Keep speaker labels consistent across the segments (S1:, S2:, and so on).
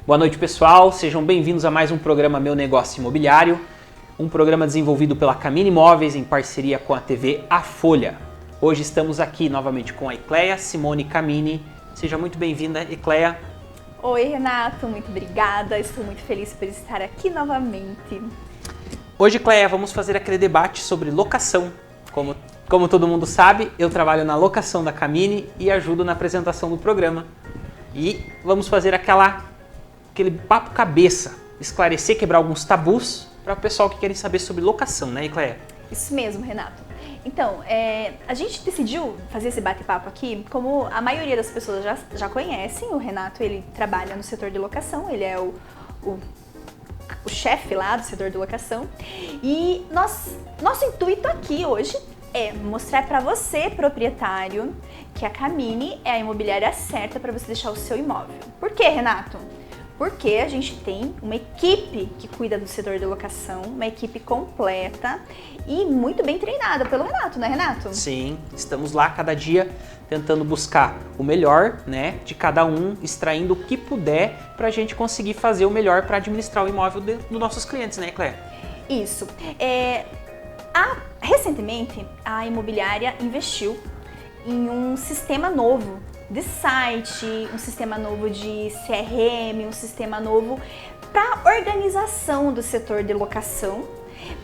S1: Boa noite, pessoal. Sejam bem-vindos a mais um programa Meu Negócio Imobiliário, um programa desenvolvido pela Camini Imóveis em parceria com a TV A Folha. Hoje estamos aqui novamente com a Ecleia Simone Camini. Seja muito bem-vinda, Ecleia.
S2: Oi, Renato. Muito obrigada. Estou muito feliz por estar aqui novamente.
S1: Hoje, Ecleia, vamos fazer aquele debate sobre locação. Como todo mundo sabe, eu trabalho na locação da Camini e ajudo na apresentação do programa. E vamos fazer aquele papo cabeça, esclarecer, quebrar alguns tabus para o pessoal que querem saber sobre locação, né, Ecleia?
S2: Isso mesmo, Renato. Então, a gente decidiu fazer esse bate-papo aqui, como a maioria das pessoas já conhecem, o Renato ele trabalha no setor de locação, ele é o chefe lá do setor de locação. E nosso intuito aqui hoje é mostrar para você, proprietário, que a Camini é a imobiliária certa para você deixar o seu imóvel. Por quê, Renato? Porque a gente tem uma equipe que cuida do setor de locação, uma equipe completa e muito bem treinada pelo Renato, né, Renato?
S1: Sim, estamos lá cada dia tentando buscar o melhor, né, de cada um, extraindo o que puder para a gente conseguir fazer o melhor para administrar o imóvel dos nossos clientes, né, Ecleia?
S2: Isso. Recentemente, a imobiliária investiu em um sistema novo de site, um sistema novo de CRM, um sistema novo para organização do setor de locação,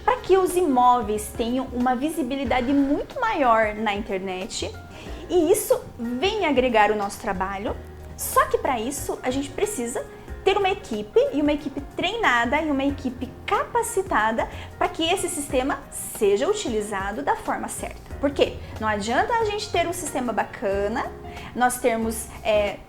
S2: para que os imóveis tenham uma visibilidade muito maior na internet, e isso vem agregar o nosso trabalho. Só que para isso a gente precisa ter uma equipe treinada e uma equipe capacitada para que esse sistema seja utilizado da forma certa. Por quê? Não adianta a gente ter um sistema bacana, nós termos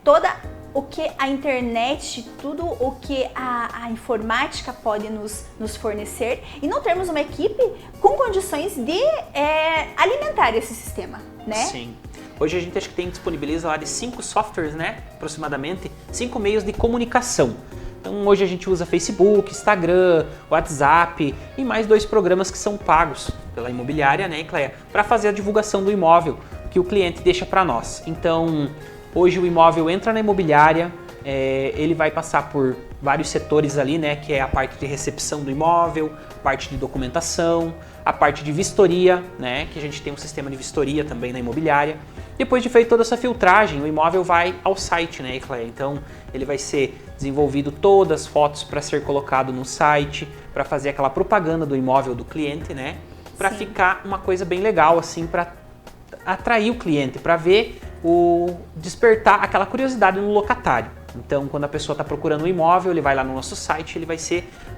S2: toda o que a internet, tudo o que a informática pode nos fornecer e não termos uma equipe com condições de alimentar esse sistema, né?
S1: Sim. Hoje a gente acho que disponibiliza lá de 5 softwares, né? Aproximadamente 5 meios de comunicação. Então hoje a gente usa Facebook, Instagram, WhatsApp e mais 2 programas que são pagos pela imobiliária, né, Ecleia, para fazer a divulgação do imóvel que o cliente deixa para nós. Então hoje o imóvel entra na imobiliária, ele vai passar por vários setores ali, né, que é a parte de recepção do imóvel, parte de documentação, a parte de vistoria, né, que a gente tem um sistema de vistoria também na imobiliária. Depois de feito toda essa filtragem, o imóvel vai ao site, né, Ecleia? Então ele vai ser desenvolvido todas as fotos para ser colocado no site, para fazer aquela propaganda do imóvel do cliente, né? Para ficar uma coisa bem legal, assim, para atrair o cliente, para ver despertar aquela curiosidade no locatário. Então, quando a pessoa está procurando um imóvel, ele vai lá no nosso site, ele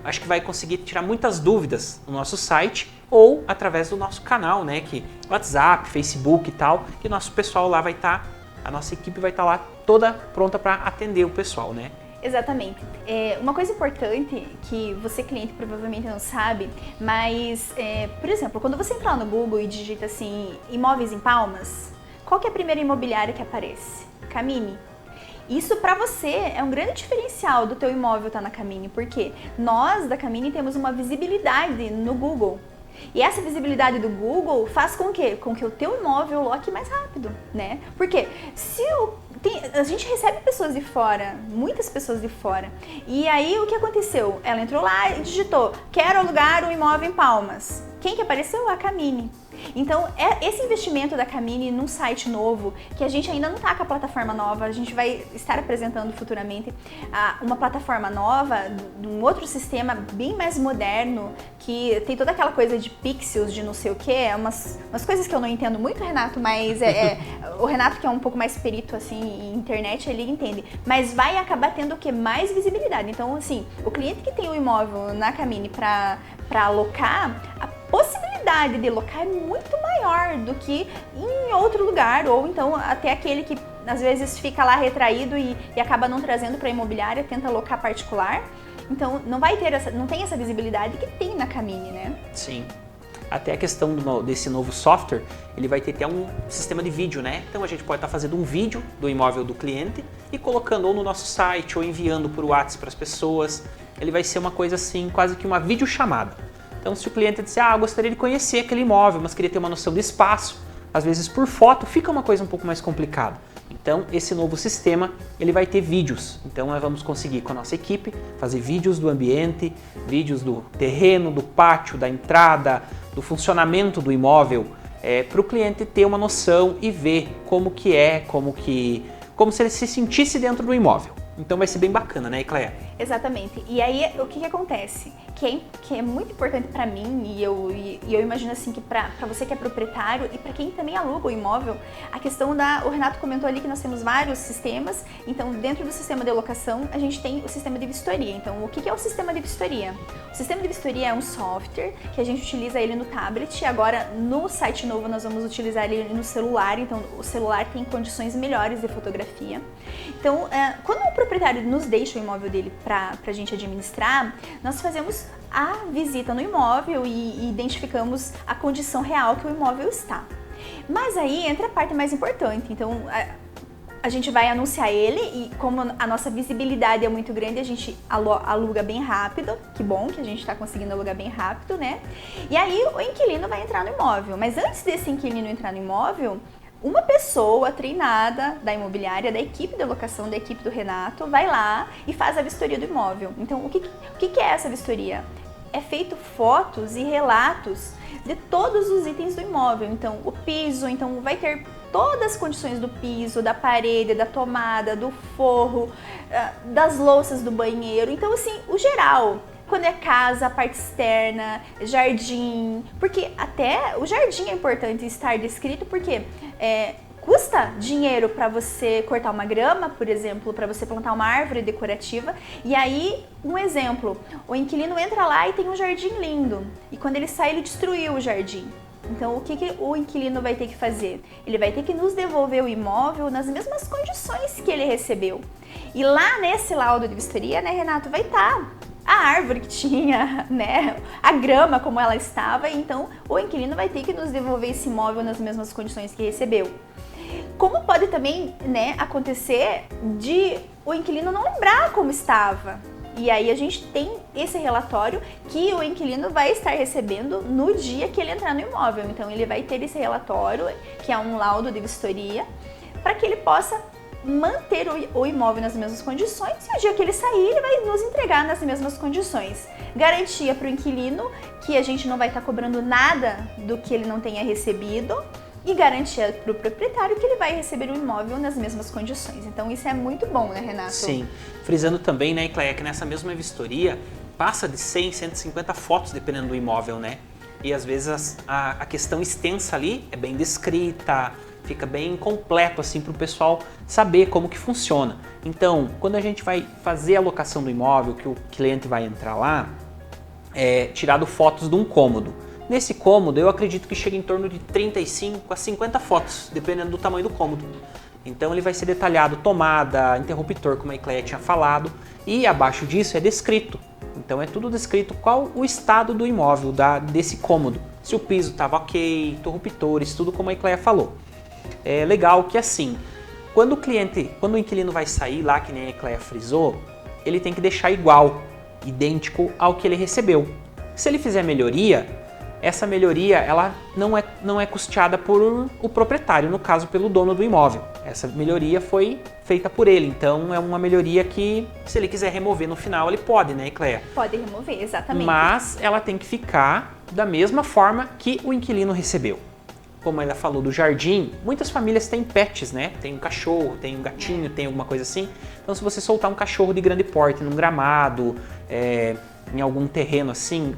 S1: acho que vai conseguir tirar muitas dúvidas no nosso site ou através do nosso canal, né, que WhatsApp, Facebook e tal, que o nosso pessoal lá a nossa equipe vai estar lá toda pronta para atender o pessoal, né?
S2: Exatamente. Uma coisa importante que você, cliente, provavelmente não sabe, mas, por exemplo, quando você entrar no Google e digita assim, imóveis em Palmas, qual que é a primeira imobiliária que aparece? Camini. Isso para você é um grande diferencial do teu imóvel estar na Camini, porque nós da Camini temos uma visibilidade no Google. E essa visibilidade do Google faz com que o teu imóvel loque mais rápido, né? Porque a gente recebe pessoas de fora, muitas pessoas de fora. E aí o que aconteceu? Ela entrou lá e digitou, quero alugar um imóvel em Palmas. Quem que apareceu? A Camini. Então, esse investimento da Camini num site novo, que a gente ainda não está com a plataforma nova, a gente vai estar apresentando futuramente uma plataforma nova, de um outro sistema bem mais moderno, que tem toda aquela coisa de pixels, de não sei o que, umas coisas que eu não entendo muito, Renato, mas o Renato, que é um pouco mais perito assim, em internet, ele entende. Mas vai acabar tendo o que? Mais visibilidade. Então, assim, o cliente que tem o imóvel na Camini para alocar, a possibilidade de locar é muito maior do que em outro lugar, ou então até aquele que às vezes fica lá retraído e acaba não trazendo para a imobiliária, tenta alocar particular. Então não tem essa visibilidade que tem na Camini, né?
S1: Sim. Até a questão desse novo software, ele vai ter até um sistema de vídeo, né? Então a gente pode estar fazendo um vídeo do imóvel do cliente e colocando ou no nosso site ou enviando por WhatsApp para as pessoas. Ele vai ser uma coisa assim, quase que uma videochamada. Então se o cliente disser, eu gostaria de conhecer aquele imóvel, mas queria ter uma noção do espaço, às vezes por foto fica uma coisa um pouco mais complicada. Então, esse novo sistema, ele vai ter vídeos. Então, nós vamos conseguir, com a nossa equipe, fazer vídeos do ambiente, vídeos do terreno, do pátio, da entrada, do funcionamento do imóvel, para o cliente ter uma noção e ver como que é, como se ele se sentisse dentro do imóvel. Então vai ser bem bacana, né, Ecleia?
S2: Exatamente. E aí, o que acontece? Que é muito importante para mim, e eu imagino assim que para você que é proprietário e para quem também aluga o imóvel, a questão o Renato comentou ali que nós temos vários sistemas. Então, dentro do sistema de locação, a gente tem o sistema de vistoria. Então, o que é o sistema de vistoria? O sistema de vistoria é um software que a gente utiliza ele no tablet. Agora, no site novo, nós vamos utilizar ele no celular. Então, o celular tem condições melhores de fotografia. Então, quando o proprietário nos deixa o imóvel dele para a gente administrar, nós fazemos a visita no imóvel e identificamos a condição real que o imóvel está. Mas aí entra a parte mais importante. Então, a gente vai anunciar ele e como a nossa visibilidade é muito grande, a gente aluga bem rápido. Que bom que a gente está conseguindo alugar bem rápido, né? E aí o inquilino vai entrar no imóvel. Mas antes desse inquilino entrar no imóvel, uma pessoa treinada da imobiliária, da equipe de locação, da equipe do Renato, vai lá e faz a vistoria do imóvel. Então, o que é essa vistoria? É feito fotos e relatos de todos os itens do imóvel. Então, o piso, então vai ter todas as condições do piso, da parede, da tomada, do forro, das louças do banheiro. Então, assim, o geral. Quando é casa, a parte externa, jardim, porque até o jardim é importante estar descrito, porque custa dinheiro para você cortar uma grama, por exemplo, para você plantar uma árvore decorativa. E aí, um exemplo, o inquilino entra lá e tem um jardim lindo, e quando ele sai, ele destruiu o jardim. Então, o que o inquilino vai ter que fazer? Ele vai ter que nos devolver o imóvel nas mesmas condições que ele recebeu. E lá nesse laudo de vistoria, né, Renato, vai estar a árvore que tinha, né, a grama como ela estava, então o inquilino vai ter que nos devolver esse imóvel nas mesmas condições que recebeu. Como pode também, né, acontecer de o inquilino não lembrar como estava. E aí a gente tem esse relatório que o inquilino vai estar recebendo no dia que ele entrar no imóvel. Então ele vai ter esse relatório, que é um laudo de vistoria, para que ele possa manter o imóvel nas mesmas condições, e o dia que ele sair, ele vai nos entregar nas mesmas condições. Garantia para o inquilino que a gente não vai estar cobrando nada do que ele não tenha recebido, e garantia para o proprietário que ele vai receber o imóvel nas mesmas condições. Então isso é muito bom, né, Renato?
S1: Sim. Frisando também, né, Ecleia, que nessa mesma vistoria passa de 100, 150 fotos, dependendo do imóvel, né? E às vezes a questão extensa ali é bem descrita, fica bem completo assim para o pessoal saber como que funciona. Então, quando a gente vai fazer a locação do imóvel, que o cliente vai entrar lá, tirado fotos de um cômodo. Nesse cômodo, eu acredito que chega em torno de 35 a 50 fotos, dependendo do tamanho do cômodo. Então, ele vai ser detalhado tomada, interruptor, como a Ecleia tinha falado, e abaixo disso é descrito. Então, é tudo descrito qual o estado do imóvel, desse cômodo. Se o piso estava ok, interruptores, tudo como a Ecleia falou. É legal que assim, quando o inquilino vai sair lá, que nem a Ecleia frisou, ele tem que deixar igual, idêntico ao que ele recebeu. Se ele fizer melhoria, essa melhoria ela não é custeada por o proprietário, no caso pelo dono do imóvel. Essa melhoria foi feita por ele, então é uma melhoria que, se ele quiser remover no final, ele pode, né, Ecleia?
S2: Pode remover, exatamente.
S1: Mas ela tem que ficar da mesma forma que o inquilino recebeu. Como ela falou do jardim, muitas famílias têm pets, né? Tem um cachorro, tem um gatinho, tem alguma coisa assim. Então, se você soltar um cachorro de grande porte num gramado, em algum terreno assim,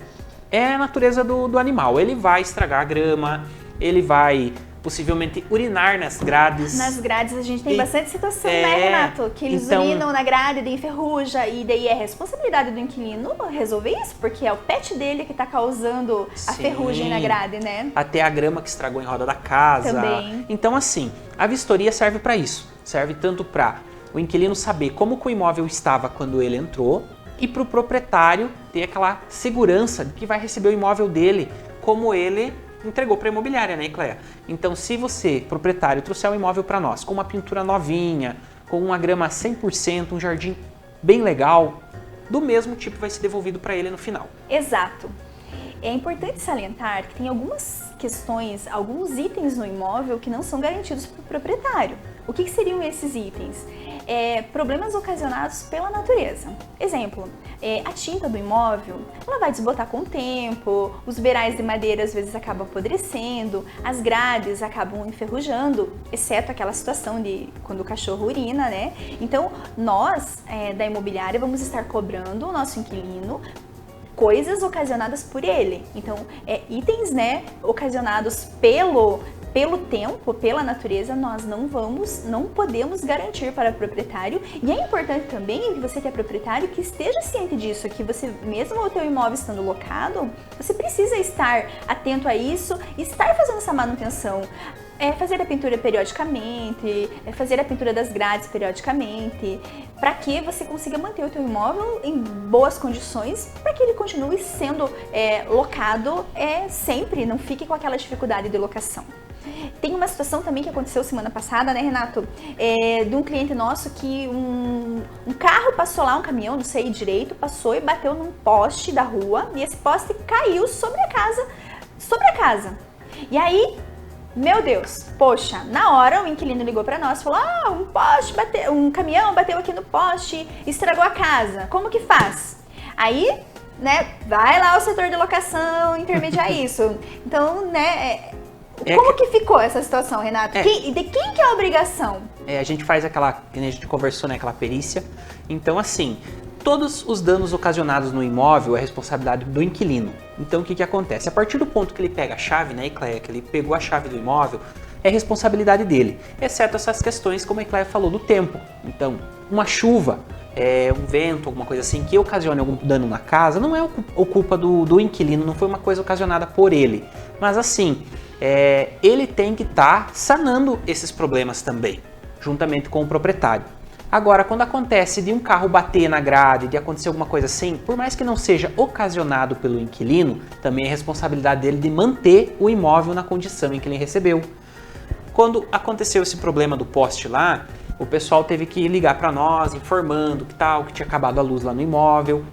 S1: é a natureza do animal. Ele vai estragar a grama, ele vai possivelmente urinar nas grades.
S2: Nas grades a gente tem bastante situação, né, Renato? Que eles urinam na grade, daí enferruja, e daí é responsabilidade do inquilino resolver isso, porque é o pet dele que está causando a ferrugem na grade, né?
S1: Até a grama que estragou em roda da casa.
S2: Também.
S1: Então, assim, a vistoria serve para isso. Serve tanto para o inquilino saber como que o imóvel estava quando ele entrou, e para o proprietário ter aquela segurança de que vai receber o imóvel dele como ele entregou para a imobiliária, né, Ecleia? Então, se você, proprietário, trouxer o imóvel para nós com uma pintura novinha, com uma grama 100%, um jardim bem legal, do mesmo tipo vai ser devolvido para ele no final.
S2: Exato. É importante salientar que tem algumas questões, alguns itens no imóvel que não são garantidos para o proprietário. O que seriam esses itens? Problemas ocasionados pela natureza. Exemplo, a tinta do imóvel, ela vai desbotar com o tempo, os beirais de madeira às vezes acabam apodrecendo, as grades acabam enferrujando, exceto aquela situação de quando o cachorro urina, né? Então, nós da imobiliária vamos estar cobrando o nosso inquilino coisas ocasionadas por ele. Então, itens, né, ocasionados pelo tempo, pela natureza, nós não podemos garantir para o proprietário. E é importante também que você que é proprietário que esteja ciente disso, que você, mesmo o teu imóvel estando locado, você precisa estar atento a isso, estar fazendo essa manutenção. Fazer a pintura periodicamente, fazer a pintura das grades periodicamente, para que você consiga manter o teu imóvel em boas condições, para que ele continue sendo locado sempre, não fique com aquela dificuldade de locação. Tem uma situação também que aconteceu semana passada, né, Renato? De um cliente nosso que um carro passou lá, um caminhão, não sei direito, passou e bateu num poste da rua e esse poste caiu sobre a casa. E aí, meu Deus, poxa, na hora o inquilino ligou pra nós e falou: um caminhão bateu aqui no poste, estragou a casa, como que faz? Aí, né, vai lá o setor de locação intermediar isso. Então, né, como que ficou essa situação, Renato? De quem que é a obrigação?
S1: A gente faz aquela, que a gente conversou, né, aquela perícia. Então, assim, todos os danos ocasionados no imóvel é responsabilidade do inquilino. Então, o que acontece? A partir do ponto que ele pega a chave, né, Ecleia, que ele pegou a chave do imóvel, é responsabilidade dele. Exceto essas questões, como a Ecleia falou, do tempo. Então, uma chuva, um vento, alguma coisa assim, que ocasione algum dano na casa, não é culpa do inquilino, não foi uma coisa ocasionada por ele. Mas, assim, ele tem que estar sanando esses problemas também, juntamente com o proprietário. Agora, quando acontece de um carro bater na grade, de acontecer alguma coisa assim, por mais que não seja ocasionado pelo inquilino, também é responsabilidade dele de manter o imóvel na condição em que ele recebeu. Quando aconteceu esse problema do poste lá, o pessoal teve que ligar para nós, informando que tinha acabado a luz lá no imóvel.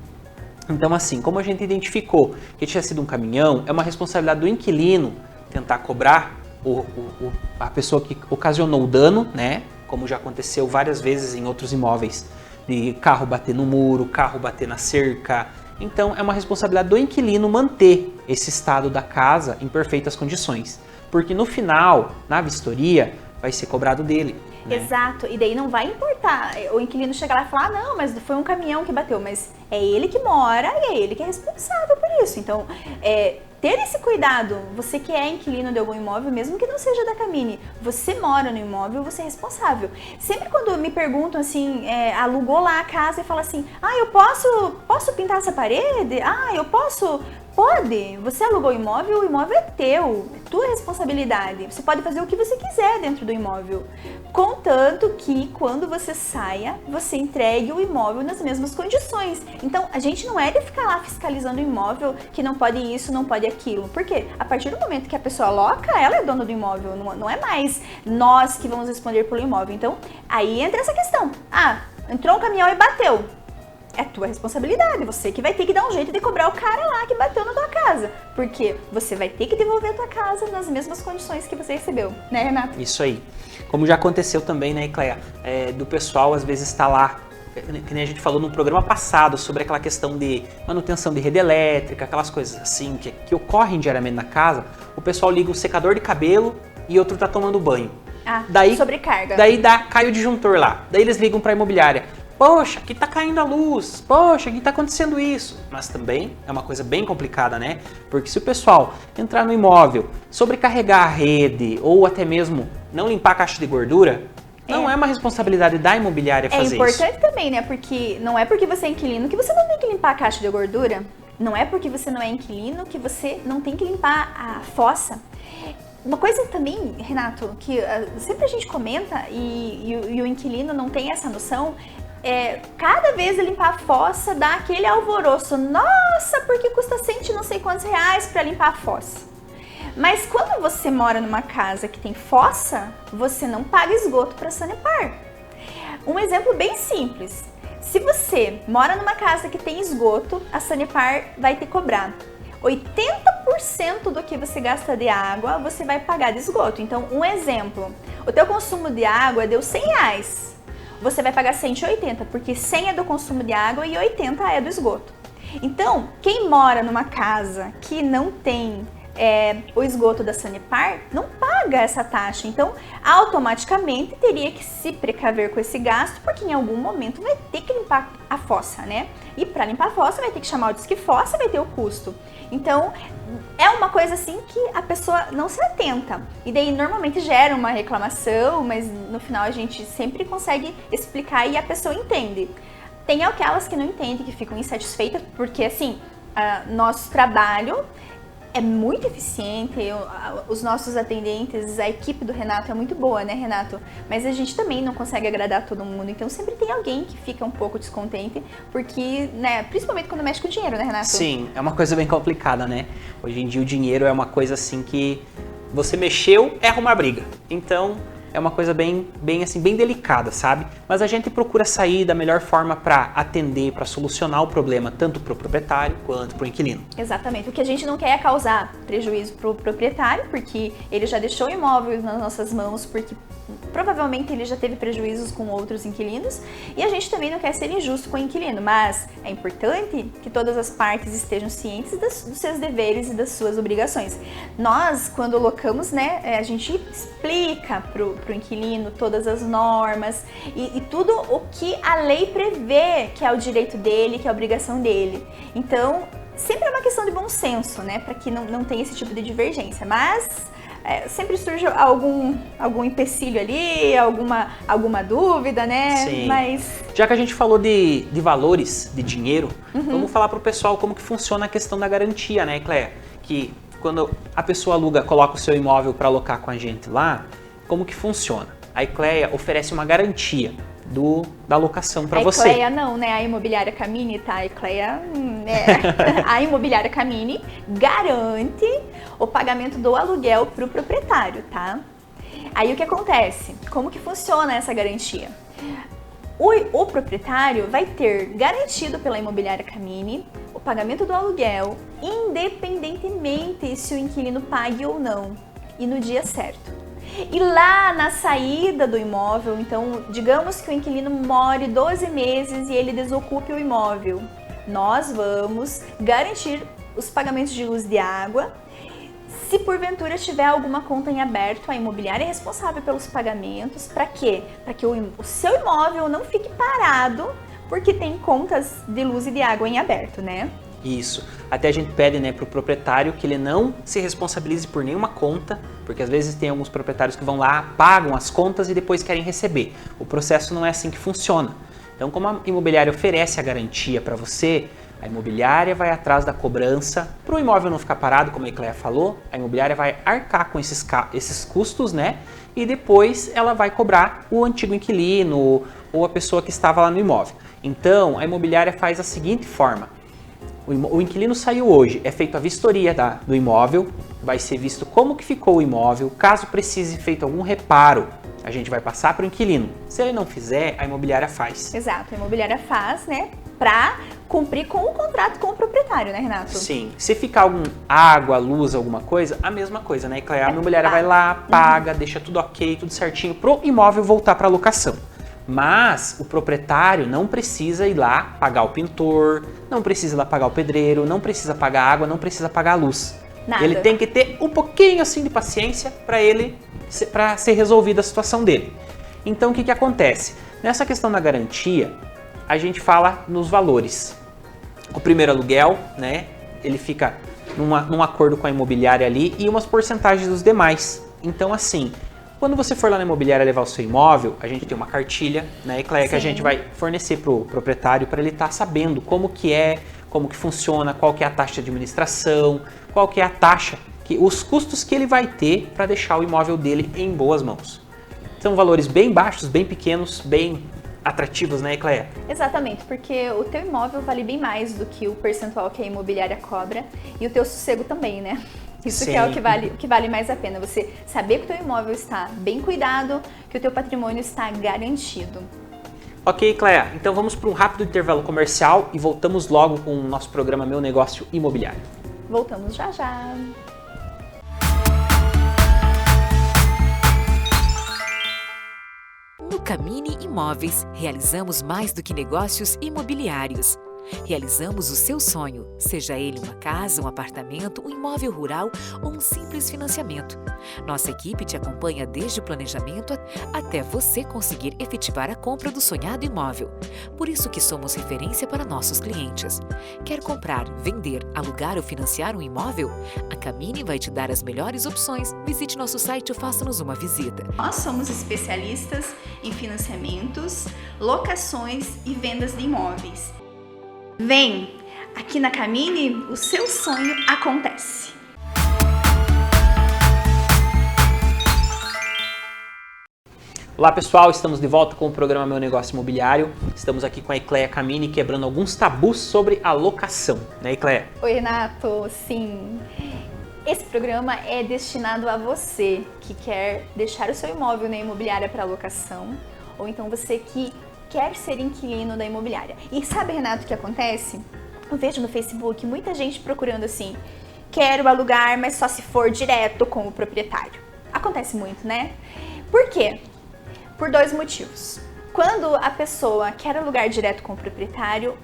S1: Então, assim, como a gente identificou que tinha sido um caminhão, é uma responsabilidade do inquilino tentar cobrar a pessoa que ocasionou o dano, né? Como já aconteceu várias vezes em outros imóveis, de carro bater no muro, carro bater na cerca. Então, é uma responsabilidade do inquilino manter esse estado da casa em perfeitas condições. Porque no final, na vistoria, vai ser cobrado dele. Né?
S2: Exato, e daí não vai importar o inquilino chegar lá e falar: não, mas foi um caminhão que bateu, mas é ele que mora e é ele que é responsável por isso. Então, ter esse cuidado, você que é inquilino de algum imóvel, mesmo que não seja da Camini, você mora no imóvel, você é responsável. Sempre quando me perguntam assim, alugou lá a casa e fala assim: eu posso pintar essa parede? Eu posso... Pode, você alugou o imóvel é teu, é tua responsabilidade. Você pode fazer o que você quiser dentro do imóvel, contanto que quando você saia, você entregue o imóvel nas mesmas condições. Então, a gente não é de ficar lá fiscalizando o imóvel que não pode isso, não pode aquilo. Por quê? A partir do momento que a pessoa aloca, ela é dona do imóvel, não é mais nós que vamos responder pelo imóvel. Então, aí entra essa questão. Entrou um caminhão e bateu. É tua responsabilidade, você que vai ter que dar um jeito de cobrar o cara lá que bateu na tua casa. Porque você vai ter que devolver a tua casa nas mesmas condições que você recebeu, né, Renato?
S1: Isso aí. Como já aconteceu também, né, Ecleia, do pessoal às vezes estar lá, que nem a gente falou no programa passado, sobre aquela questão de manutenção de rede elétrica, aquelas coisas assim que ocorrem diariamente na casa, o pessoal liga um secador de cabelo e outro tá tomando banho. Daí,
S2: sobrecarga.
S1: Daí cai o disjuntor lá, daí eles ligam para a imobiliária. Poxa, aqui tá caindo a luz, poxa, aqui tá acontecendo isso. Mas também é uma coisa bem complicada, né? Porque se o pessoal entrar no imóvel, sobrecarregar a rede ou até mesmo não limpar a caixa de gordura, não é uma responsabilidade da imobiliária fazer isso.
S2: É importante também, né? Porque não é porque você é inquilino que você não tem que limpar a caixa de gordura. Não é porque você não é inquilino que você não tem que limpar a fossa. Uma coisa também, Renato, que sempre a gente comenta e o inquilino não tem essa noção, cada vez limpar a fossa dá aquele alvoroço. Nossa, porque custa 100 não sei quantos reais para limpar a fossa. Mas quando você mora numa casa que tem fossa, você não paga esgoto para Sanepar. Um exemplo bem simples. Se você mora numa casa que tem esgoto, a Sanepar vai te cobrar 80% do que você gasta de água, você vai pagar de esgoto. Então, um exemplo, o teu consumo de água deu R$100. Você vai pagar 180, porque 100 é do consumo de água e 80 é do esgoto. Então, quem mora numa casa que não tem o esgoto da Sanepar, não paga essa taxa. Então, automaticamente teria que se precaver com esse gasto, porque em algum momento vai ter que limpar a fossa, né? E para limpar a fossa vai ter que chamar o Disque Fossa, vai ter o custo. Então, é uma coisa assim que a pessoa não se atenta. E daí normalmente gera uma reclamação, mas no final a gente sempre consegue explicar e a pessoa entende. Tem aquelas que não entendem, que ficam insatisfeitas, porque assim, nosso trabalho é muito eficiente, os nossos atendentes, a equipe do Renato é muito boa, né, Renato? Mas a gente também não consegue agradar todo mundo, então sempre tem alguém que fica um pouco descontente, porque, né, principalmente quando mexe com dinheiro, né, Renato?
S1: Sim, é uma coisa bem complicada, né? Hoje em dia o dinheiro é uma coisa assim que você mexeu, é arrumar briga. Então, é uma coisa bem delicada, sabe? Mas a gente procura sair da melhor forma para atender, para solucionar o problema, tanto para o proprietário quanto para o inquilino.
S2: Exatamente. O que a gente não quer é causar prejuízo para o proprietário, porque ele já deixou o imóvel nas nossas mãos, porque provavelmente ele já teve prejuízos com outros inquilinos, e a gente também não quer ser injusto com o inquilino, mas é importante que todas as partes estejam cientes dos seus deveres e das suas obrigações. Nós, quando locamos, né, a gente explica pro inquilino todas as normas e tudo o que a lei prevê que é o direito dele, que é a obrigação dele. Então, sempre é uma questão de bom senso, né, para que não tenha esse tipo de divergência, mas sempre surge algum empecilho ali, alguma dúvida, né?
S1: Sim.
S2: Mas
S1: já que a gente falou de valores, de dinheiro, vamos falar para o pessoal como que funciona a questão da garantia, né, Cléia? Que quando a pessoa aluga, coloca o seu imóvel para alocar com a gente lá, como que funciona? A Ecleia oferece uma garantia da locação para você.
S2: A Ecleia não, né? A Imobiliária Camini, tá? A Ecleia, a Imobiliária Camini garante o pagamento do aluguel para o proprietário, tá? Aí o que acontece? Como que funciona essa garantia? O proprietário vai ter garantido pela Imobiliária Camini o pagamento do aluguel, independentemente se o inquilino pague ou não, e no dia certo. E lá na saída do imóvel, então, digamos que o inquilino more 12 meses e ele desocupe o imóvel, nós vamos garantir os pagamentos de luz e de água. Se porventura tiver alguma conta em aberto, a imobiliária é responsável pelos pagamentos. Para quê? Para que o seu imóvel não fique parado porque tem contas de luz e de água em aberto, né?
S1: Isso. Até a gente pede, né, para o proprietário que ele não se responsabilize por nenhuma conta, porque às vezes tem alguns proprietários que vão lá, pagam as contas e depois querem receber. O processo não é assim que funciona. Então, como a imobiliária oferece a garantia para você, a imobiliária vai atrás da cobrança para o imóvel não ficar parado, como a Ecleia falou. A imobiliária vai arcar com esses custos, né? E depois ela vai cobrar o antigo inquilino ou a pessoa que estava lá no imóvel. Então, a imobiliária faz a seguinte forma. O inquilino saiu hoje, é feita a vistoria do imóvel, vai ser visto como que ficou o imóvel, caso precise feito algum reparo, a gente vai passar para o inquilino. Se ele não fizer, a imobiliária faz.
S2: Exato, a imobiliária faz, né, para cumprir com o contrato com o proprietário, né, Renato?
S1: Sim, se ficar algum água, luz, alguma coisa, a mesma coisa, né, Ecleia? A imobiliária vai lá, paga, deixa tudo ok, tudo certinho, pro imóvel voltar para locação. Mas o proprietário não precisa ir lá pagar o pintor, não precisa ir lá pagar o pedreiro, não precisa pagar a água, não precisa pagar a luz.
S2: Nada.
S1: Ele tem que ter um pouquinho assim de paciência para ser resolvida a situação dele. Então o que acontece? Nessa questão da garantia, a gente fala nos valores. O primeiro aluguel, né? Ele fica num acordo com a imobiliária ali e umas porcentagens dos demais. Então assim, quando você for lá na imobiliária levar o seu imóvel, a gente tem uma cartilha, né, Ecleia, que a gente vai fornecer para o proprietário para ele estar sabendo como que funciona, qual que é a taxa de administração, qual que é a taxa, os custos que ele vai ter para deixar o imóvel dele em boas mãos. São valores bem baixos, bem pequenos, bem atrativos, né, Ecleia?
S2: Exatamente, porque o teu imóvel vale bem mais do que o percentual que a imobiliária cobra e o teu sossego também, né? Isso que é o que vale mais a pena, você saber que o teu imóvel está bem cuidado, que o teu patrimônio está garantido.
S1: Ok, Cléia, então vamos para um rápido intervalo comercial e voltamos logo com o nosso programa Meu Negócio Imobiliário.
S2: Voltamos já já.
S3: No Camini Imóveis, realizamos mais do que negócios imobiliários. Realizamos o seu sonho, seja ele uma casa, um apartamento, um imóvel rural ou um simples financiamento. Nossa equipe te acompanha desde o planejamento até você conseguir efetivar a compra do sonhado imóvel. Por isso que somos referência para nossos clientes. Quer comprar, vender, alugar ou financiar um imóvel? A Camini vai te dar as melhores opções. Visite nosso site ou faça-nos uma visita.
S2: Nós somos especialistas em financiamentos, locações e vendas de imóveis. Vem! Aqui na Camini, o seu sonho acontece!
S1: Olá pessoal, estamos de volta com o programa Meu Negócio Imobiliário. Estamos aqui com a Ecleia Camini quebrando alguns tabus sobre a locação, né, Ecleia?
S2: Oi, Renato, sim. Esse programa é destinado a você que quer deixar o seu imóvel na imobiliária para locação, ou então você que quer ser inquilino da imobiliária. E sabe, Renato, o que acontece? Eu vejo no Facebook muita gente procurando assim, quero alugar, mas só se for direto com o proprietário. Acontece muito, né? Por quê? Por dois motivos. Quando a pessoa quer alugar direto com o proprietário,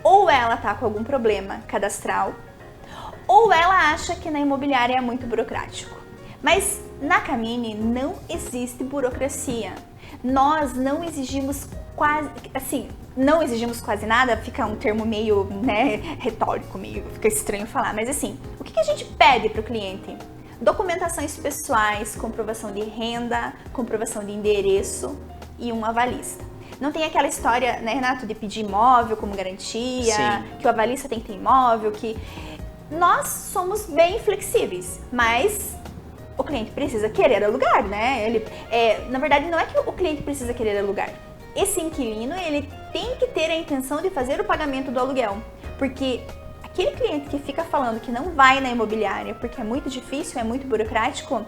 S2: ou ela tá com algum problema cadastral, ou ela acha que na imobiliária é muito burocrático. Mas na Camini não existe burocracia. Nós não exigimos quase, assim, não exigimos quase nada, fica um termo meio, né, retórico, meio, fica estranho falar, mas assim, o que a gente pede para o cliente? Documentações pessoais, comprovação de renda, comprovação de endereço e um avalista. Não tem aquela história, né, Renato, de pedir imóvel como garantia,
S1: Sim.
S2: que o avalista tem que ter imóvel, que... Nós somos bem flexíveis, mas o cliente precisa querer alugar, né? Na verdade, não é que o cliente precisa querer alugar. Esse inquilino, ele tem que ter a intenção de fazer o pagamento do aluguel, porque aquele cliente que fica falando que não vai na imobiliária porque é muito difícil, é muito burocrático,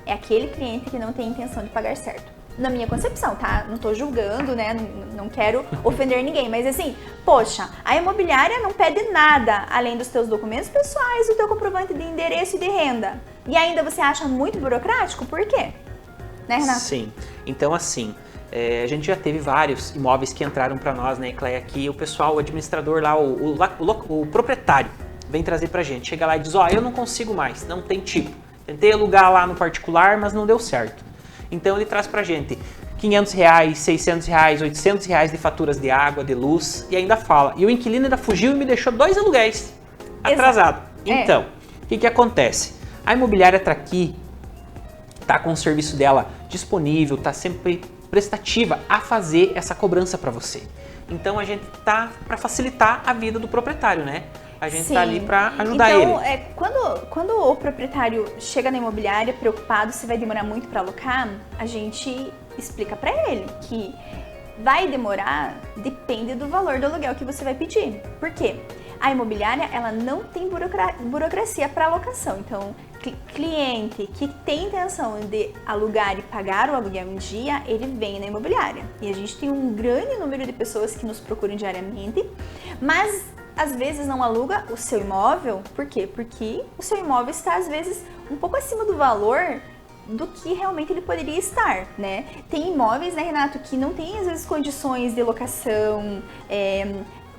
S2: é aquele cliente que não tem intenção de pagar certo. Na minha concepção, tá? Não tô julgando, né? Não quero ofender ninguém, mas assim, poxa, a imobiliária não pede nada além dos teus documentos pessoais, o teu comprovante de endereço e de renda. E ainda você acha muito burocrático? Por quê? Né, Renato?
S1: Sim. Então, assim, a gente já teve vários imóveis que entraram para nós, né, Ecleia, aqui o pessoal, o administrador lá, o proprietário, vem trazer pra gente. Chega lá e diz, eu não consigo mais, não tem tipo. Tentei alugar lá no particular, mas não deu certo. Então ele traz pra gente R$500, R$600, R$800 de faturas de água, de luz e ainda fala. E o inquilino ainda fugiu e me deixou 2 aluguéis atrasados. Então, o que acontece? A imobiliária tá aqui, tá com o serviço dela disponível, tá sempre prestativa a fazer essa cobrança para você. Então a gente tá para facilitar a vida do proprietário, né? A gente tá ali para ajudar ele.
S2: Então, quando o proprietário chega na imobiliária preocupado se vai demorar muito para alocar, a gente explica para ele que vai demorar, depende do valor do aluguel que você vai pedir. Por quê? A imobiliária, ela não tem burocracia para alocação. Então, cliente que tem intenção de alugar e pagar o aluguel em dia, ele vem na imobiliária. E a gente tem um grande número de pessoas que nos procuram diariamente, mas às vezes não aluga o seu imóvel. Por quê? Porque o seu imóvel está, às vezes, um pouco acima do valor do que realmente ele poderia estar, né? Tem imóveis, né, Renato, que não tem, às vezes, condições de locação.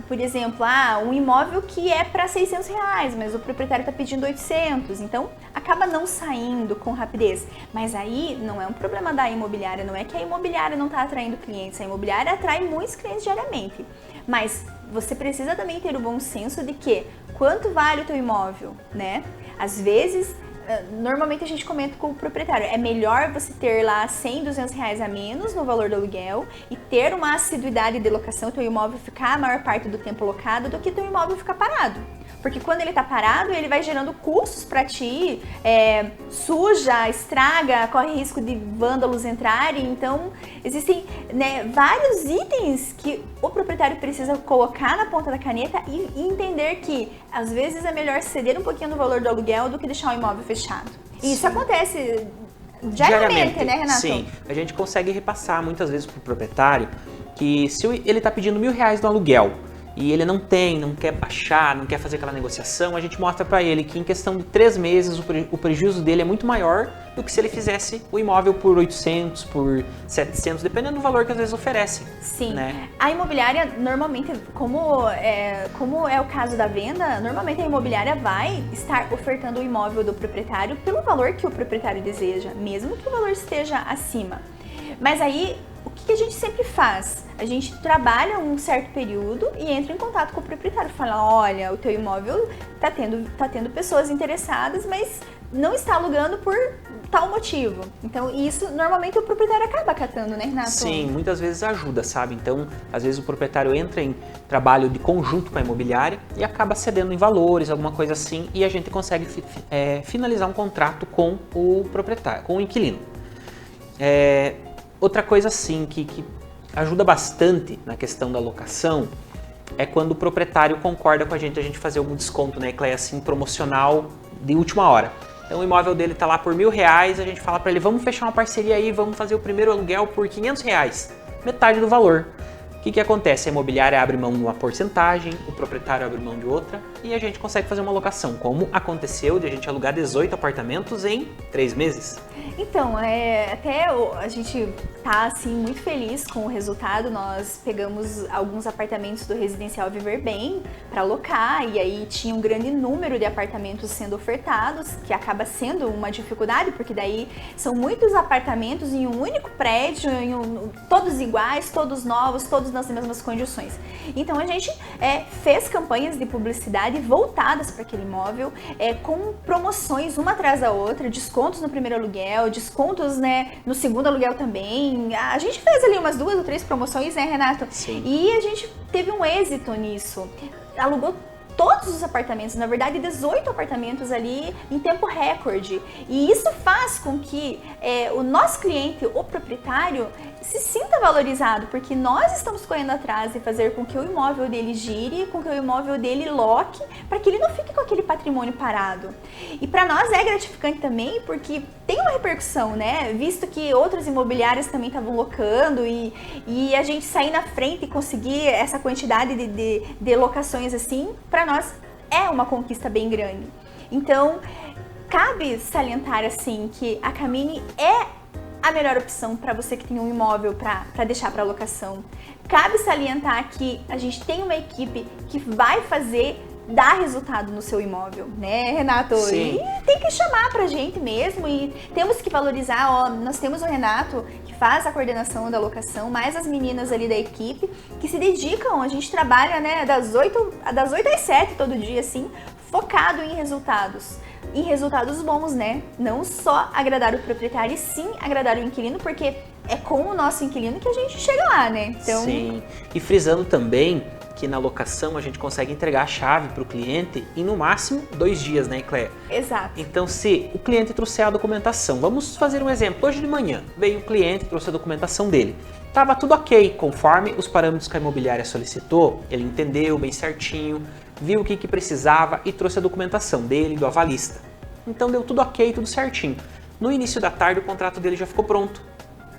S2: Por exemplo, um imóvel que é para R$600, mas o proprietário está pedindo 800, então acaba não saindo com rapidez. Mas aí não é um problema da imobiliária, não é que a imobiliária não está atraindo clientes, a imobiliária atrai muitos clientes diariamente. Mas você precisa também ter o bom senso de que quanto vale o teu imóvel, né? Às vezes, normalmente a gente comenta com o proprietário, é melhor você ter lá R$100, R$200 a menos no valor do aluguel e ter uma assiduidade de locação, teu imóvel ficar a maior parte do tempo locado, do que teu imóvel ficar parado. Porque quando ele está parado, ele vai gerando custos para ti, suja, estraga, corre risco de vândalos entrarem. Então, existem, né, vários itens que o proprietário precisa colocar na ponta da caneta e entender que, às vezes, é melhor ceder um pouquinho do valor do aluguel do que deixar o imóvel fechado. E isso acontece diariamente, né, Renato?
S1: Sim, a gente consegue repassar muitas vezes para o proprietário que se ele está pedindo R$1.000 no aluguel e ele não quer baixar, não quer fazer aquela negociação, a gente mostra para ele que em questão de 3 meses o prejuízo dele é muito maior do que se ele fizesse o imóvel por 800, por 700, dependendo do valor que às vezes oferece.
S2: Sim.
S1: Né?
S2: A imobiliária, normalmente, como é o caso da venda, normalmente a imobiliária vai estar ofertando o imóvel do proprietário pelo valor que o proprietário deseja, mesmo que o valor esteja acima. Mas aí, o que a gente sempre faz? A gente trabalha um certo período e entra em contato com o proprietário. Fala, olha, o teu imóvel tá tendo pessoas interessadas, mas não está alugando por tal motivo. Então, isso normalmente o proprietário acaba acatando, né, Renato?
S1: Sim, muitas vezes ajuda, sabe? Então, às vezes o proprietário entra em trabalho de conjunto com a imobiliária e acaba cedendo em valores, alguma coisa assim, e a gente consegue finalizar um contrato com o proprietário, com o inquilino. Outra coisa assim que ajuda bastante na questão da locação é quando o proprietário concorda com a gente fazer algum desconto, né, Cleia, assim, promocional de última hora. Então o imóvel dele tá lá por R$1.000, a gente fala para ele, vamos fechar uma parceria aí, vamos fazer o primeiro aluguel por R$500, metade do valor. O que acontece? A imobiliária abre mão de uma porcentagem, o proprietário abre mão de outra e a gente consegue fazer uma locação, como aconteceu de a gente alugar 18 apartamentos em 3 meses.
S2: Então, até a gente tá assim muito feliz com o resultado. Nós pegamos alguns apartamentos do Residencial Viver Bem para alocar e aí tinha um grande número de apartamentos sendo ofertados, que acaba sendo uma dificuldade, porque daí são muitos apartamentos em um único prédio, todos iguais, todos novos, todos nas mesmas condições. Então a gente fez campanhas de publicidade voltadas para aquele imóvel, com promoções uma atrás da outra, descontos no primeiro aluguel, descontos, né, no segundo aluguel também. A gente fez ali umas 2 ou 3 promoções, né, Renato?
S1: Sim.
S2: E a gente teve um êxito nisso. Alugou todos os apartamentos, na verdade 18 apartamentos ali em tempo recorde. E isso faz com que o nosso cliente, o proprietário, se sinta valorizado, porque nós estamos correndo atrás de fazer com que o imóvel dele gire, com que o imóvel dele loque, para que ele não fique com aquele patrimônio parado. E para nós é gratificante também, porque tem uma repercussão, né? Visto que outras imobiliárias também estavam locando e a gente sair na frente e conseguir essa quantidade de locações assim, para nós é uma conquista bem grande. Então, cabe salientar assim que a Camini é a melhor opção para você que tem um imóvel para deixar para locação. Cabe salientar que a gente tem uma equipe que vai dar resultado no seu imóvel, né, Renato?
S1: Sim.
S2: E tem que chamar pra gente mesmo e temos que valorizar, nós temos o Renato que faz a coordenação da locação, mais as meninas ali da equipe que se dedicam, a gente trabalha, né, das 8 às 7 todo dia, assim, focado em resultados bons, né? Não só agradar o proprietário, e sim agradar o inquilino, porque é com o nosso inquilino que a gente chega lá, né? Então...
S1: Sim, e frisando também que na locação a gente consegue entregar a chave para o cliente em no máximo 2 dias, né, Cléia?
S2: Exato.
S1: Então, se o cliente trouxer a documentação, vamos fazer um exemplo. Hoje de manhã veio o cliente, trouxe a documentação dele. Tava tudo ok, conforme os parâmetros que a imobiliária solicitou, ele entendeu bem certinho, viu o que precisava e trouxe a documentação dele, do avalista. Então deu tudo ok, tudo certinho. No início da tarde o contrato dele já ficou pronto,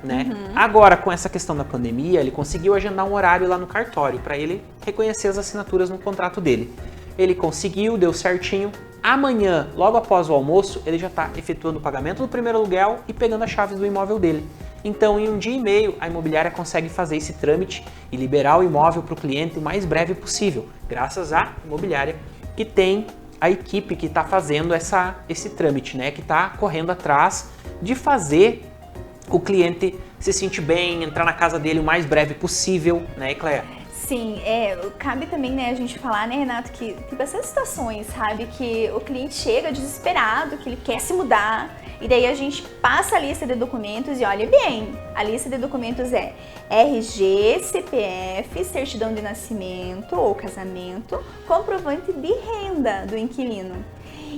S1: né? Agora, com essa questão da pandemia, ele conseguiu agendar um horário lá no cartório para ele reconhecer as assinaturas no contrato dele. Ele conseguiu, deu certinho. Amanhã, logo após o almoço, ele já está efetuando o pagamento do primeiro aluguel e pegando as chaves do imóvel dele. Então, em 1 dia e meio, a imobiliária consegue fazer esse trâmite e liberar o imóvel para o cliente o mais breve possível, graças à imobiliária que tem a equipe que está fazendo esse trâmite, né? Que está correndo atrás de fazer o cliente se sentir bem, entrar na casa dele o mais breve possível, né, Cléia?
S2: Sim, cabe também, né, a gente falar, né, Renato, que tem bastante situações, sabe, que o cliente chega desesperado, que ele quer se mudar, e daí a gente passa a lista de documentos e olha bem, a lista de documentos é RG, CPF, certidão de nascimento ou casamento, comprovante de renda do inquilino.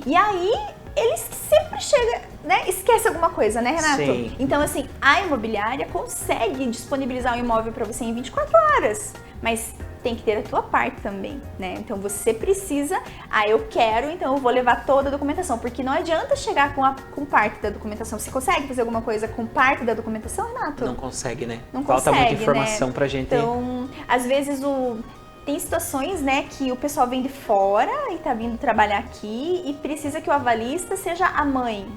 S2: E aí, ele sempre chega, né, esquece alguma coisa, né, Renato?
S1: Sim.
S2: Então, assim, a imobiliária consegue disponibilizar o imóvel para você em 24 horas, mas tem que ter a tua parte também, né? Então, você precisa, eu quero, então eu vou levar toda a documentação, porque não adianta chegar com parte da documentação. Você consegue fazer alguma coisa com parte da documentação, Renato?
S1: Não consegue, né?
S2: Não
S1: Falta
S2: consegue,
S1: muita informação,
S2: né?
S1: pra gente.
S2: Então, às vezes tem situações, né, que o pessoal vem de fora e tá vindo trabalhar aqui e precisa que o avalista seja a mãe.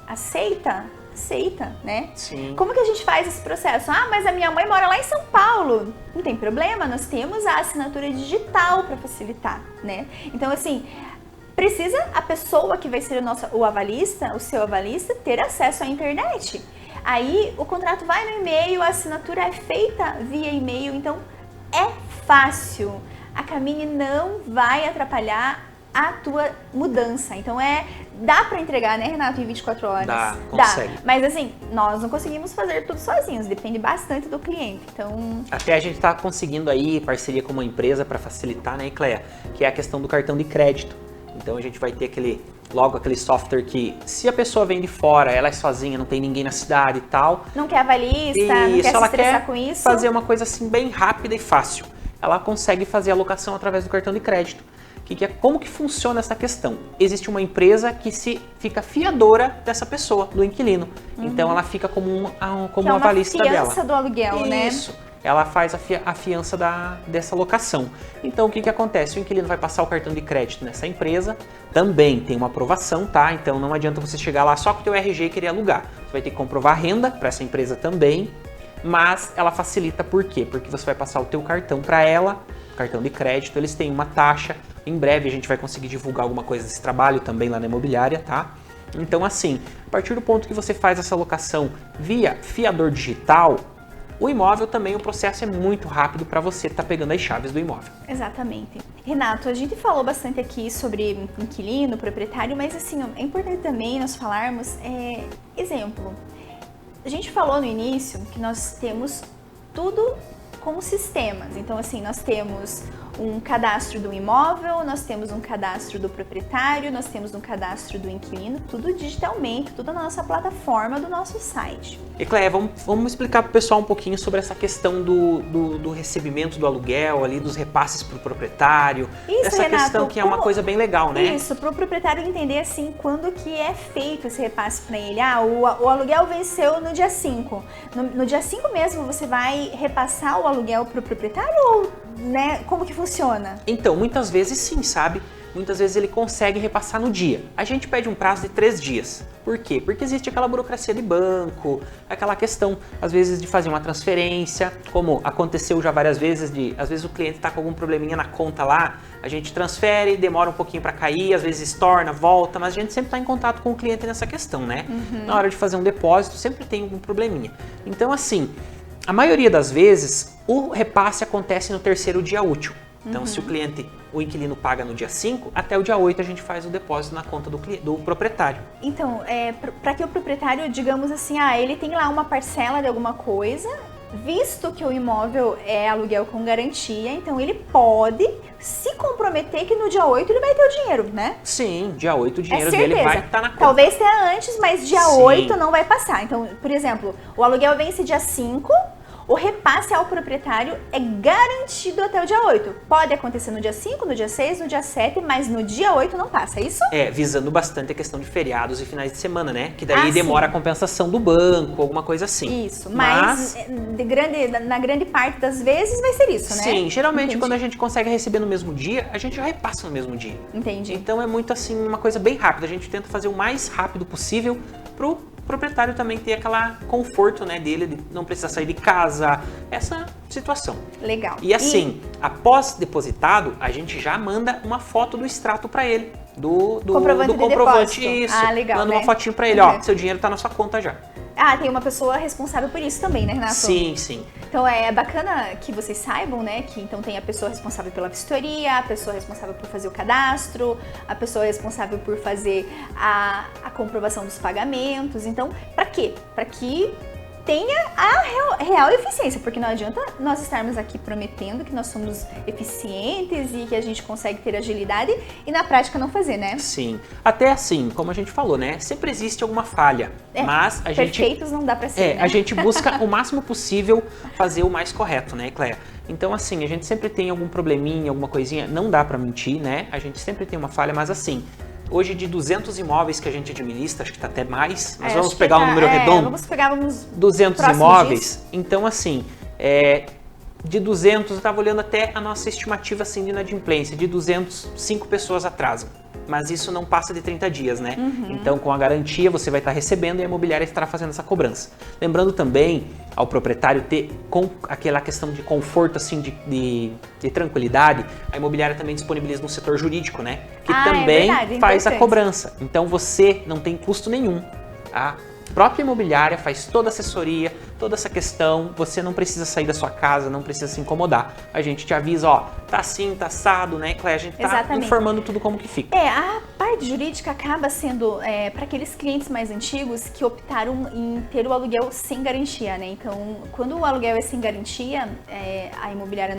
S2: Aceita? Aceita, né?
S1: Sim.
S2: Como que a gente faz esse processo? Ah, mas a minha mãe mora lá em São Paulo. Não tem problema, nós temos a assinatura digital para facilitar, né? Então, assim, precisa a pessoa que vai ser o avalista, o seu avalista, ter acesso à internet. Aí o contrato vai no e-mail, a assinatura é feita via e-mail, então é fácil. A Camini não vai atrapalhar a tua mudança. Então dá para entregar, né, Renato, em 24 horas?
S1: Dá, consegue.
S2: Mas assim, nós não conseguimos fazer tudo sozinhos, depende bastante do cliente. Então,
S1: até a gente tá conseguindo aí parceria com uma empresa para facilitar, né, Cleia? Que é a questão do cartão de crédito. Então a gente vai ter aquele software que, se a pessoa vem de fora, ela é sozinha, não tem ninguém na cidade e tal.
S2: não quer avalista, não quer se estressar com isso.
S1: Fazer uma coisa assim bem rápida e fácil. Ela consegue fazer a alocação através do cartão de crédito. Como que funciona essa questão? Existe uma empresa que fica fiadora dessa pessoa, do inquilino. Então ela fica como uma avalista dela.
S2: É uma fiança do aluguel, né?
S1: Isso. Ela faz a fiança dessa locação. Então o que acontece? O inquilino vai passar o cartão de crédito nessa empresa, também tem uma aprovação, tá? Então não adianta você chegar lá só com o teu RG e querer alugar. Você vai ter que comprovar a renda para essa empresa também, mas ela facilita por quê? Porque você vai passar o teu cartão para ela, cartão de crédito, eles têm uma taxa. Em breve a gente vai conseguir divulgar alguma coisa desse trabalho também lá na imobiliária, tá? Então assim, a partir do ponto que você faz essa locação via fiador digital, o imóvel também, o processo é muito rápido para você estar pegando as chaves do imóvel.
S2: Exatamente. Renato, a gente falou bastante aqui sobre inquilino, proprietário, mas assim, é importante também nós falarmos, exemplo, a gente falou no início que nós temos tudo com sistemas. Então, assim, nós temos um cadastro do imóvel, nós temos um cadastro do proprietário, nós temos um cadastro do inquilino, tudo digitalmente, tudo na nossa plataforma do nosso site.
S1: E Cleia, vamos explicar para o pessoal um pouquinho sobre essa questão do recebimento do aluguel, ali, dos repasses para o proprietário.
S2: Isso,
S1: essa
S2: Renato,
S1: questão que é uma coisa bem legal, né?
S2: Isso, para o proprietário entender assim quando que é feito esse repasse para ele. O aluguel venceu no dia 5. No dia 5 mesmo você vai repassar o aluguel para o proprietário ou, né, como que funciona?
S1: Então, muitas vezes sim, sabe? Muitas vezes ele consegue repassar no dia. A gente pede um prazo de 3 dias. Por quê? Porque existe aquela burocracia de banco, aquela questão, às vezes, de fazer uma transferência, como aconteceu já várias vezes, às vezes o cliente está com algum probleminha na conta lá, a gente transfere, demora um pouquinho para cair, às vezes estorna, volta, mas a gente sempre está em contato com o cliente nessa questão, né? Na hora de fazer um depósito, sempre tem algum probleminha. Então, assim, a maioria das vezes, o repasse acontece no 3º dia útil. Então, se o inquilino paga no dia 5, até o dia 8 a gente faz o depósito na conta do proprietário.
S2: Então, para que o proprietário, digamos assim, ele tem lá uma parcela de alguma coisa, visto que o imóvel é aluguel com garantia, então ele pode se comprometer que no dia 8 ele vai ter o dinheiro, né?
S1: Sim, dia 8 o dinheiro dele vai estar na conta.
S2: Talvez tenha antes, mas dia
S1: Sim.
S2: 8 não vai passar. Então, por exemplo, o aluguel vence dia 5, o repasse ao proprietário é garantido até o dia 8. Pode acontecer no dia 5, no dia 6, no dia 7, mas no dia 8 não passa, é isso?
S1: Visando bastante a questão de feriados e finais de semana, né? Que daí demora a compensação do banco, alguma coisa assim.
S2: Isso, mas na grande parte das vezes vai ser isso, né?
S1: Sim, geralmente quando a gente consegue receber no mesmo dia, a gente já repassa no mesmo dia.
S2: Entendi.
S1: Então é muito assim, uma coisa bem rápida. A gente tenta fazer o mais rápido possível pro proprietário também ter aquela conforto, né, dele, de não precisar sair de casa, essa situação.
S2: Legal.
S1: E assim, após depositado, a gente já manda uma foto do extrato para ele, do comprovante. Isso.
S2: Legal,
S1: manda
S2: né?
S1: uma fotinho para ele, ó, seu dinheiro tá na sua conta já.
S2: Tem uma pessoa responsável por isso também, né, Renato?
S1: Sim, sim.
S2: Então é bacana que vocês saibam, né, que então tem a pessoa responsável pela vistoria, a pessoa responsável por fazer o cadastro, a pessoa responsável por fazer a comprovação dos pagamentos. Então, para quê? Para que tenha a real eficiência, porque não adianta nós estarmos aqui prometendo que nós somos eficientes e que a gente consegue ter agilidade e na prática não fazer, né?
S1: Sim. Até assim, como a gente falou, né? Sempre existe alguma falha, mas a gente...
S2: Perfeitos não dá pra ser, né?
S1: A gente busca o máximo possível fazer o mais correto, né, Cleia? Então, assim, a gente sempre tem algum probleminha, alguma coisinha, não dá pra mentir, né? A gente sempre tem uma falha, mas assim... Hoje, de 200 imóveis que a gente administra, acho que está até mais, mas vamos pegar um número redondo.
S2: Vamos pegar uns
S1: 200 imóveis. Disso. Então, assim, de 200, eu estava olhando até a nossa estimativa assim, de inadimplência, de 200, 5 pessoas atrasam. Mas isso não passa de 30 dias, né? Então, com a garantia, você vai estar recebendo e a imobiliária estará fazendo essa cobrança. Lembrando também ao proprietário ter com aquela questão de conforto, assim, de tranquilidade, a imobiliária também disponibiliza no setor jurídico, né? Que também faz a cobrança. Então, você não tem custo nenhum. A própria imobiliária faz toda a assessoria, toda essa questão, você não precisa sair da sua casa, não precisa se incomodar. A gente te avisa, ó, tá assim, tá assado, né, Cléia? A gente tá informando tudo como que fica.
S2: A parte jurídica acaba sendo para aqueles clientes mais antigos que optaram em ter o aluguel sem garantia, né? Então, quando o aluguel é sem garantia, a imobiliária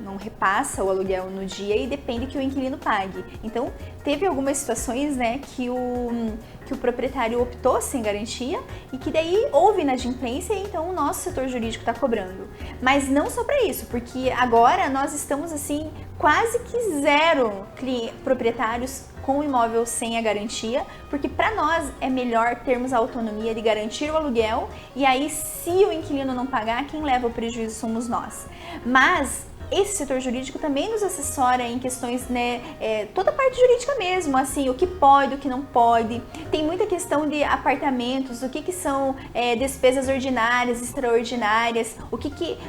S2: não repassa o aluguel no dia e depende que o inquilino pague. Então, teve algumas situações, né, que o proprietário optou sem garantia e que daí houve inadimplência e então o nosso setor jurídico está cobrando. Mas não só para isso, porque agora nós estamos assim quase que zero proprietários com imóvel sem a garantia, porque para nós é melhor termos a autonomia de garantir o aluguel e aí se o inquilino não pagar, quem leva o prejuízo somos nós. Mas esse setor jurídico também nos assessora em questões, né, toda a parte jurídica mesmo, assim, o que pode, o que não pode. Tem muita questão de apartamentos, o que são despesas ordinárias, extraordinárias,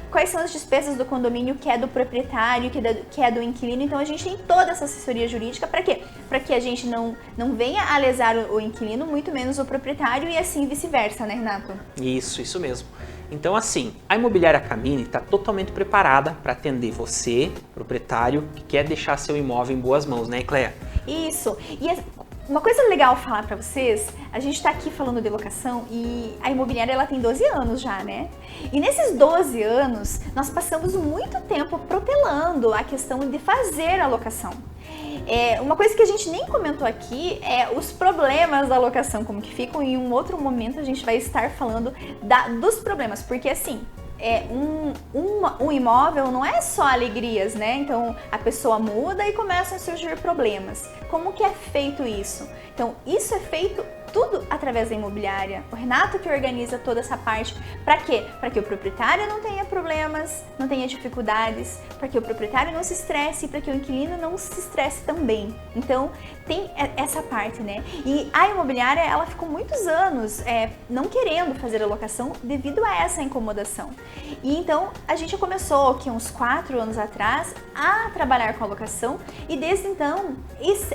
S2: quais são as despesas do condomínio que é do proprietário, que é do inquilino. Então a gente tem toda essa assessoria jurídica, para quê? Para que a gente não venha a lesar o inquilino, muito menos o proprietário e assim vice-versa, né, Renato?
S1: Isso mesmo. Então, assim, a Imobiliária Camini está totalmente preparada para atender você, proprietário, que quer deixar seu imóvel em boas mãos, né, Cléia?
S2: Isso. E uma coisa legal falar para vocês, a gente está aqui falando de locação e a imobiliária ela tem 12 anos já, né? E nesses 12 anos, nós passamos muito tempo protelando a questão de fazer a locação. Uma coisa que a gente nem comentou aqui é os problemas da locação, como que ficam. Em um outro momento a gente vai estar falando dos problemas, porque assim, um imóvel não é só alegrias, né? Então a pessoa muda e começam a surgir problemas. Como que é feito isso? Então isso é feito tudo através da imobiliária. O Renato que organiza toda essa parte. Para quê? Para que o proprietário não tenha problemas, não tenha dificuldades, para que o proprietário não se estresse e para que o inquilino não se estresse também. Então, tem essa parte, né? E a imobiliária, ela ficou muitos anos não querendo fazer a locação devido a essa incomodação. E então, a gente começou aqui uns 4 anos atrás a trabalhar com a locação e desde então,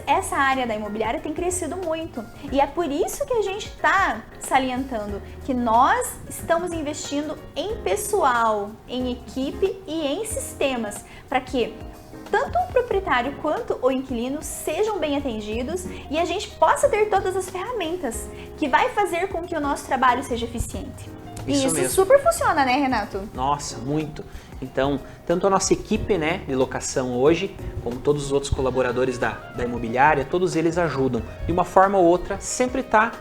S2: essa área da imobiliária tem crescido muito. E é por isso que a gente está salientando que nós estamos investindo em pessoal, em equipe e em sistemas, para que tanto o proprietário quanto o inquilino sejam bem atendidos e a gente possa ter todas as ferramentas que vai fazer com que o nosso trabalho seja eficiente. Isso mesmo. Super funciona, né, Renato?
S1: Nossa, muito. Então, tanto a nossa equipe, né, de locação hoje, como todos os outros colaboradores da imobiliária, todos eles ajudam. De uma forma ou outra, sempre está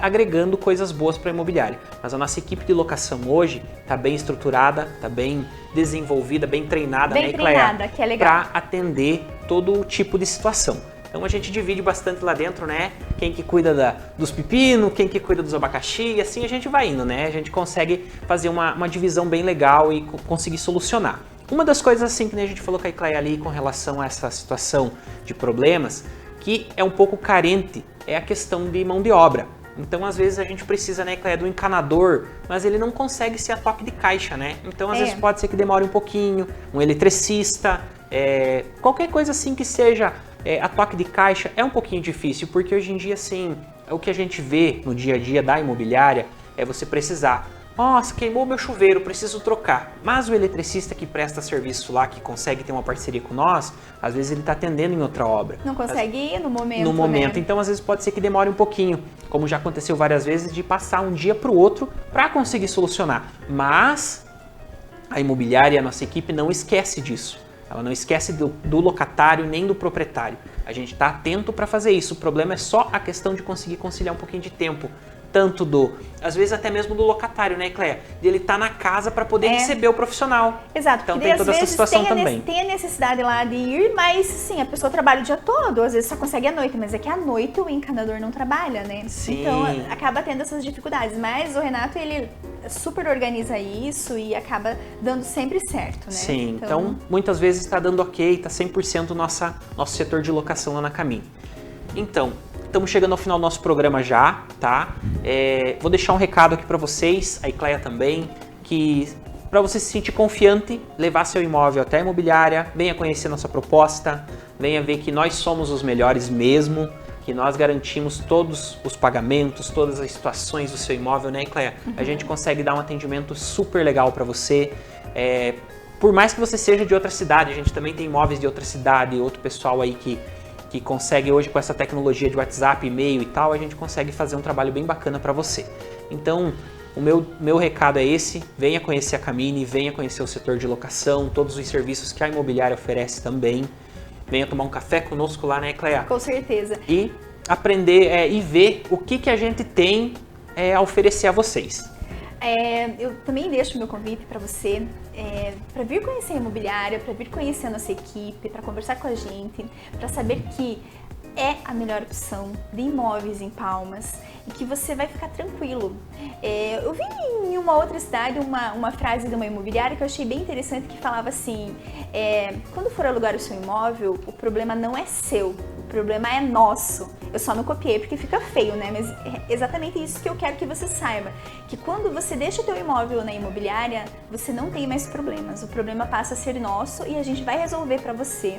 S1: agregando coisas boas para a imobiliária. Mas a nossa equipe de locação hoje está bem estruturada, está bem desenvolvida, bem treinada,
S2: né, Cléia? Que é legal.
S1: Para atender todo tipo de situação. Então a gente divide bastante lá dentro, né? Quem que cuida dos pepinos, quem que cuida dos abacaxi, e assim a gente vai indo, né? A gente consegue fazer uma divisão bem legal e conseguir solucionar. Uma das coisas assim que a gente falou com a Cléia ali com relação a essa situação de problemas, que é um pouco carente, é a questão de mão de obra. Então, às vezes, a gente precisa, né, Cléia, do encanador, mas ele não consegue ser a toque de caixa, né? Então, às vezes, pode ser que demore um pouquinho, um eletricista, qualquer coisa assim que seja a toque de caixa é um pouquinho difícil, porque hoje em dia, assim, o que a gente vê no dia a dia da imobiliária é você precisar. Nossa, queimou meu chuveiro, preciso trocar. Mas o eletricista que presta serviço lá, que consegue ter uma parceria com nós, às vezes ele está atendendo em outra obra.
S2: Não consegue ir no momento,
S1: No momento,
S2: né?
S1: Então às vezes pode ser que demore um pouquinho, como já aconteceu várias vezes, de passar um dia para o outro para conseguir solucionar. Mas a imobiliária e a nossa equipe não esquece disso. Ela não esquece do locatário nem do proprietário. A gente está atento para fazer isso. O problema é só a questão de conseguir conciliar um pouquinho de tempo, tanto às vezes até mesmo do locatário, né, Cléia? De ele estar na casa para poder receber o profissional.
S2: Exato,
S1: então
S2: porque
S1: tem toda
S2: às
S1: essa
S2: vezes
S1: situação também.
S2: Tem a necessidade lá de ir, mas sim, a pessoa trabalha o dia todo, às vezes só consegue à noite, mas é que à noite o encanador não trabalha, né?
S1: Sim.
S2: Então acaba tendo essas dificuldades, mas o Renato, ele super organiza isso e acaba dando sempre certo, né?
S1: Sim, então muitas vezes está dando ok, está 100% nosso setor de locação lá na Camini. Então, estamos chegando ao final do nosso programa já, tá? Vou deixar um recado aqui para vocês, a Cléia também, que para você se sentir confiante, levar seu imóvel até a imobiliária, venha conhecer nossa proposta, venha ver que nós somos os melhores mesmo, que nós garantimos todos os pagamentos, todas as situações do seu imóvel, né, Cléia? A gente consegue dar um atendimento super legal para você. Por mais que você seja de outra cidade, a gente também tem imóveis de outra cidade, outro pessoal aí que consegue hoje com essa tecnologia de WhatsApp, e-mail e tal, a gente consegue fazer um trabalho bem bacana para você. Então, o meu recado é esse, venha conhecer a Camini, venha conhecer o setor de locação, todos os serviços que a imobiliária oferece também. Venha tomar um café conosco lá, né, Cléia?
S2: Com certeza.
S1: E aprender e ver o que a gente tem a oferecer a vocês.
S2: Eu também deixo o meu convite para você, para vir conhecer a imobiliária, para vir conhecer a nossa equipe, para conversar com a gente, para saber que é a melhor opção de imóveis em Palmas e que você vai ficar tranquilo. Eu vi em uma outra cidade uma frase de uma imobiliária que eu achei bem interessante, que falava assim, quando for alugar o seu imóvel, o problema não é seu, o problema é nosso. Eu só não copiei porque fica feio, né? Mas é exatamente isso que eu quero que você saiba, que quando você deixa o teu imóvel na imobiliária, você não tem mais problemas, o problema passa a ser nosso e a gente vai resolver para você,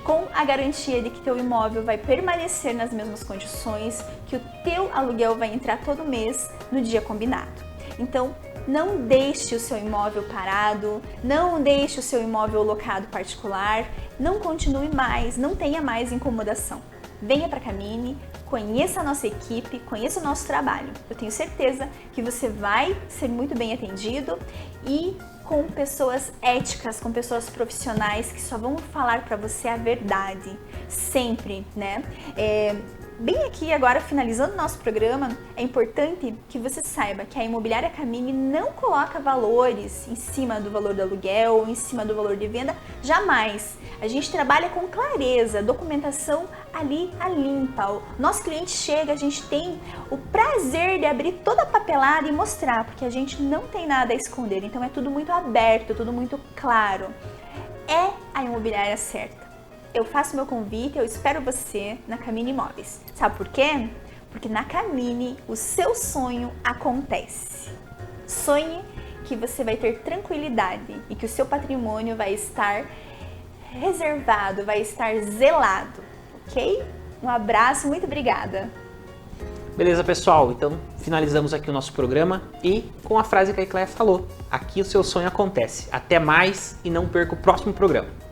S2: com a garantia de que teu imóvel vai permanecer nas mesmas condições, que o teu aluguel vai entrar todo mês no dia combinado. Então, não deixe o seu imóvel parado, não deixe o seu imóvel locado particular, não continue mais, não tenha mais incomodação. Venha para a Camini, conheça a nossa equipe, conheça o nosso trabalho. Eu tenho certeza que você vai ser muito bem atendido e com pessoas éticas, com pessoas profissionais que só vão falar para você a verdade, sempre, né? Bem aqui agora, finalizando o nosso programa, é importante que você saiba que a Imobiliária Camini não coloca valores em cima do valor do aluguel, em cima do valor de venda, jamais. A gente trabalha com clareza, documentação ali a limpa. O nosso cliente chega, a gente tem o prazer de abrir toda a papelada e mostrar, porque a gente não tem nada a esconder, então é tudo muito aberto, tudo muito claro. É a imobiliária certa. Eu faço meu convite, eu espero você na Camini Imóveis. Sabe por quê? Porque na Camini o seu sonho acontece. Sonhe que você vai ter tranquilidade e que o seu patrimônio vai estar reservado, vai estar zelado, ok? Um abraço, muito obrigada.
S1: Beleza, pessoal? Então finalizamos aqui o nosso programa e com a frase que a Cléia falou. Aqui o seu sonho acontece. Até mais e não perca o próximo programa.